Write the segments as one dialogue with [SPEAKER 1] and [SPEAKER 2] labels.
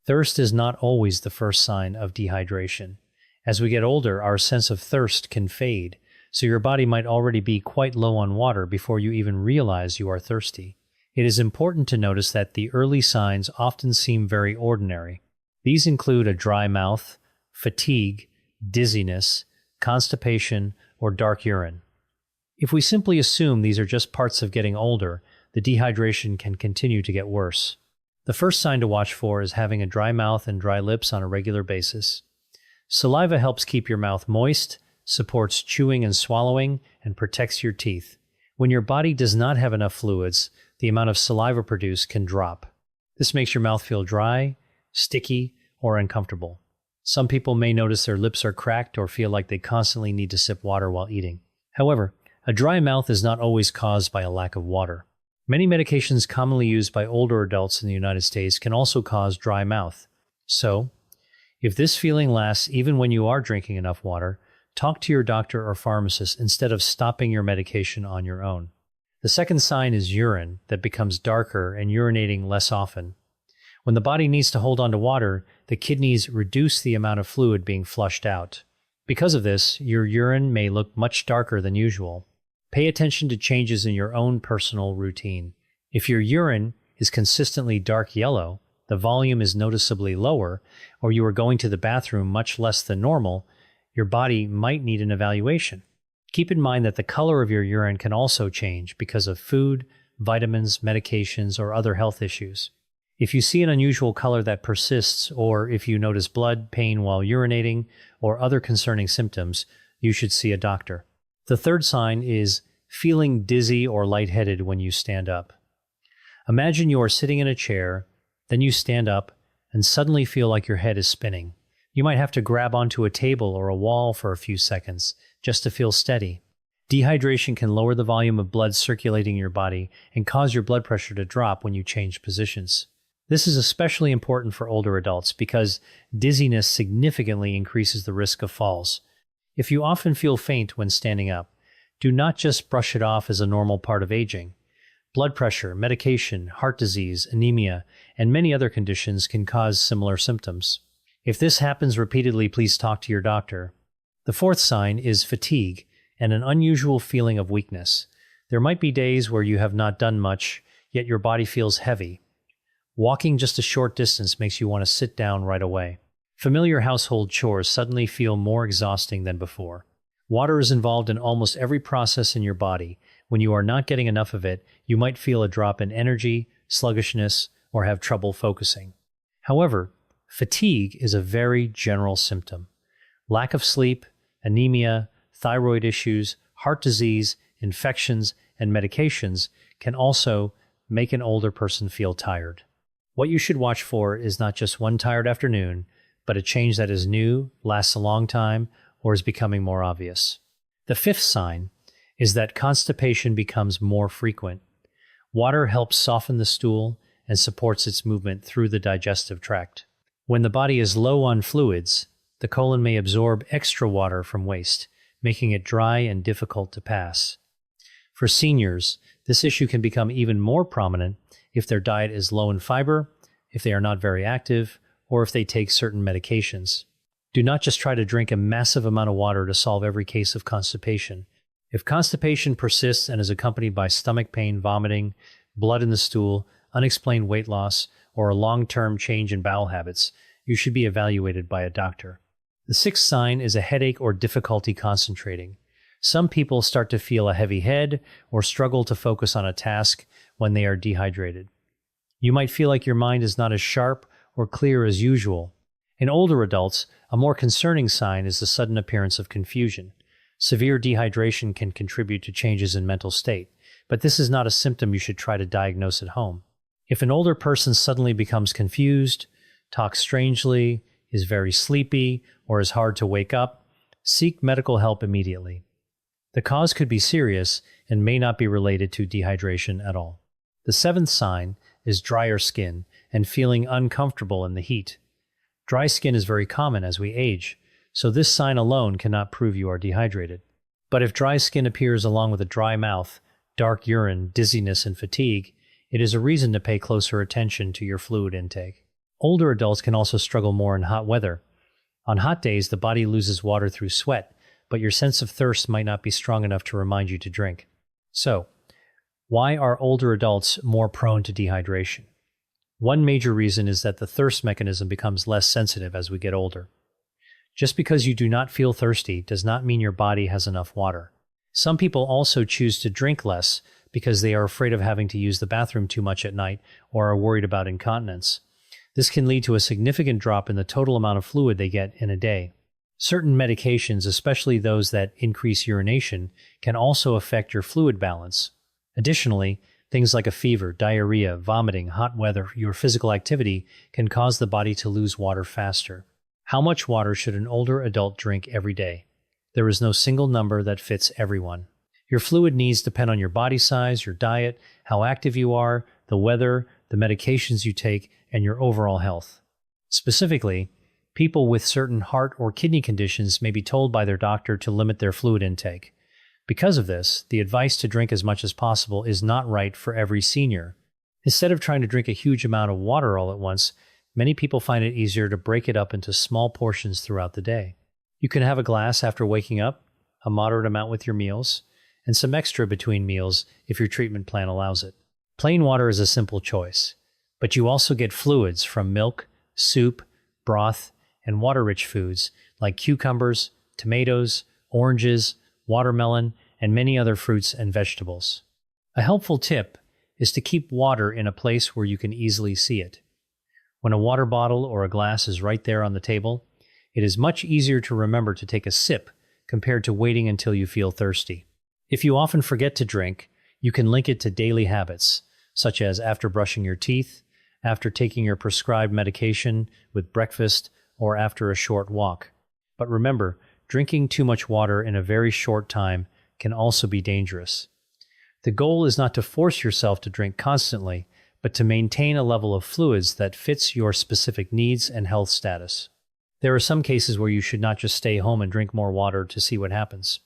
[SPEAKER 1] Thirst is not always the first sign of dehydration. As we get older, our sense of thirst can fade, so your body might already be quite low on water before you even realize you are thirsty. It is important to notice that the early signs often seem very ordinary. These include a dry mouth, fatigue, dizziness, constipation, or dark urine. If we simply assume these are just parts of getting older, the dehydration can continue to get worse. The first sign to watch for is having a dry mouth and dry lips on a regular basis. Saliva helps keep your mouth moist, supports chewing and swallowing, and protects your teeth. When your body does not have enough fluids, the amount of saliva produced can drop. This makes your mouth feel dry, sticky, or uncomfortable. Some people may notice their lips are cracked or feel like they constantly need to sip water while eating. However, a dry mouth is not always caused by a lack of water. Many medications commonly used by older adults in the United States can also cause dry mouth. So, if this feeling lasts even when you are drinking enough water, talk to your doctor or pharmacist instead of stopping your medication on your own. The second sign is urine that becomes darker and urinating less often. When the body needs to hold on to water, the kidneys reduce the amount of fluid being flushed out. Because of this, your urine may look much darker than usual. Pay attention to changes in your own personal routine. If your urine is consistently dark yellow, the volume is noticeably lower, or you are going to the bathroom much less than normal, your body might need an evaluation. Keep in mind that the color of your urine can also change because of food, vitamins, medications, or other health issues. If you see an unusual color that persists, or if you notice blood, pain while urinating, or other concerning symptoms, you should see a doctor. The third sign is feeling dizzy or lightheaded when you stand up. Imagine you are sitting in a chair, then you stand up, and suddenly feel like your head is spinning. You might have to grab onto a table or a wall for a few seconds just to feel steady. Dehydration can lower the volume of blood circulating your body and cause your blood pressure to drop when you change positions. This is especially important for older adults because dizziness significantly increases the risk of falls. If you often feel faint when standing up, do not just brush it off as a normal part of aging. Blood pressure, medication, heart disease, anemia, and many other conditions can cause similar symptoms. If this happens repeatedly, please talk to your doctor. The fourth sign is fatigue and an unusual feeling of weakness. There might be days where you have not done much, yet your body feels heavy. Walking just a short distance makes you want to sit down right away. Familiar household chores suddenly feel more exhausting than before. Water is involved in almost every process in your body. When you are not getting enough of it, you might feel a drop in energy, sluggishness, or have trouble focusing. However, fatigue is a very general symptom. Lack of sleep, anemia, thyroid issues, heart disease, infections, and medications can also make an older person feel tired. What you should watch for is not just one tired afternoon, but a change that is new, lasts a long time, or is becoming more obvious. The fifth sign is that constipation becomes more frequent. Water helps soften the stool and supports its movement through the digestive tract. When the body is low on fluids, the colon may absorb extra water from waste, making it dry and difficult to pass. For seniors, this issue can become even more prominent if their diet is low in fiber, if they are not very active, or if they take certain medications. Do not just try to drink a massive amount of water to solve every case of constipation. If constipation persists and is accompanied by stomach pain, vomiting, blood in the stool, unexplained weight loss, or a long-term change in bowel habits, you should be evaluated by a doctor. The sixth sign is a headache or difficulty concentrating. Some people start to feel a heavy head or struggle to focus on a task when they are dehydrated. You might feel like your mind is not as sharp or clear as usual. In older adults, a more concerning sign is the sudden appearance of confusion. Severe dehydration can contribute to changes in mental state, but this is not a symptom you should try to diagnose at home. If an older person suddenly becomes confused, talks strangely, is very sleepy, or is hard to wake up, seek medical help immediately. The cause could be serious and may not be related to dehydration at all. The seventh sign is drier skin and feeling uncomfortable in the heat. Dry skin is very common as we age, so this sign alone cannot prove you are dehydrated. But if dry skin appears along with a dry mouth, dark urine, dizziness, and fatigue, it is a reason to pay closer attention to your fluid intake. Older adults can also struggle more in hot weather. On hot days, the body loses water through sweat, but your sense of thirst might not be strong enough to remind you to drink. So, why are older adults more prone to dehydration? One major reason is that the thirst mechanism becomes less sensitive as we get older. Just because you do not feel thirsty does not mean your body has enough water. Some people also choose to drink less because they are afraid of having to use the bathroom too much at night or are worried about incontinence. This can lead to a significant drop in the total amount of fluid they get in a day. Certain medications, especially those that increase urination, can also affect your fluid balance. Additionally, things like a fever, diarrhea, vomiting, hot weather, your physical activity can cause the body to lose water faster. How much water should an older adult drink every day? There is no single number that fits everyone. Your fluid needs depend on your body size, your diet, how active you are, the weather, the medications you take, and your overall health. Specifically, people with certain heart or kidney conditions may be told by their doctor to limit their fluid intake. Because of this, the advice to drink as much as possible is not right for every senior. Instead of trying to drink a huge amount of water all at once, many people find it easier to break it up into small portions throughout the day. You can have a glass after waking up, a moderate amount with your meals, and some extra between meals if your treatment plan allows it. Plain water is a simple choice, but you also get fluids from milk, soup, broth, and water-rich foods like cucumbers, tomatoes, oranges, watermelon, and many other fruits and vegetables. A helpful tip is to keep water in a place where you can easily see it. When a water bottle or a glass is right there on the table, it is much easier to remember to take a sip compared to waiting until you feel thirsty. If you often forget to drink, you can link it to daily habits, such as after brushing your teeth, after taking your prescribed medication, with breakfast, or after a short walk. But remember, drinking too much water in a very short time can also be dangerous. The goal is not to force yourself to drink constantly, but to maintain a level of fluids that fits your specific needs and health status. There are some cases where you should not just stay home and drink more water to see what happens.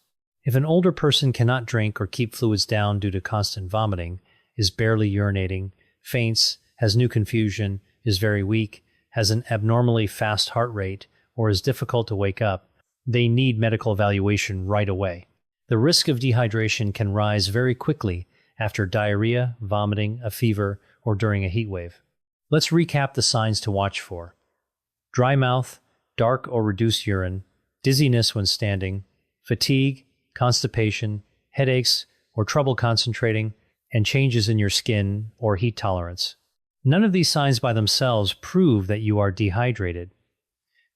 [SPEAKER 1] If an older person cannot drink or keep fluids down due to constant vomiting, is barely urinating, faints, has new confusion, is very weak, has an abnormally fast heart rate, or is difficult to wake up, they need medical evaluation right away. The risk of dehydration can rise very quickly after diarrhea, vomiting, a fever, or during a heat wave. Let's recap the signs to watch for. Dry mouth, dark or reduced urine, dizziness when standing, fatigue, constipation, headaches or trouble concentrating, and changes in your skin or heat tolerance. None of these signs by themselves prove that you are dehydrated.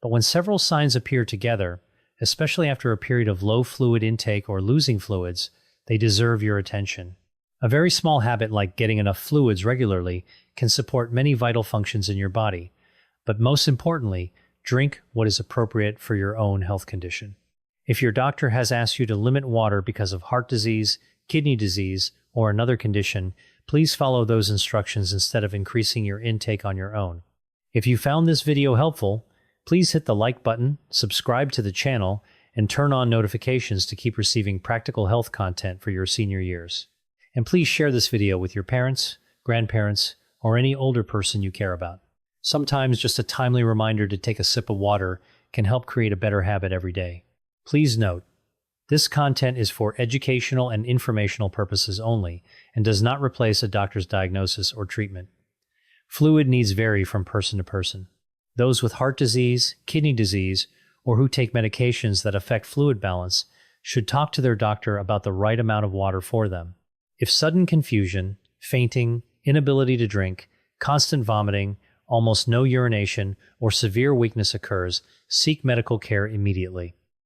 [SPEAKER 1] But when several signs appear together, especially after a period of low fluid intake or losing fluids, they deserve your attention. A very small habit like getting enough fluids regularly can support many vital functions in your body, but most importantly, drink what is appropriate for your own health condition. If your doctor has asked you to limit water because of heart disease, kidney disease, or another condition, please follow those instructions instead of increasing your intake on your own. If you found this video helpful, please hit the like button, subscribe to the channel, and turn on notifications to keep receiving practical health content for your senior years. And please share this video with your parents, grandparents, or any older person you care about. Sometimes just a timely reminder to take a sip of water can help create a better habit every day. Please note, this content is for educational and informational purposes only and does not replace a doctor's diagnosis or treatment. Fluid needs vary from person to person. Those with heart disease, kidney disease, or who take medications that affect fluid balance should talk to their doctor about the right amount of water for them. If sudden confusion, fainting, inability to drink, constant vomiting, almost no urination, or severe weakness occurs, seek medical care immediately.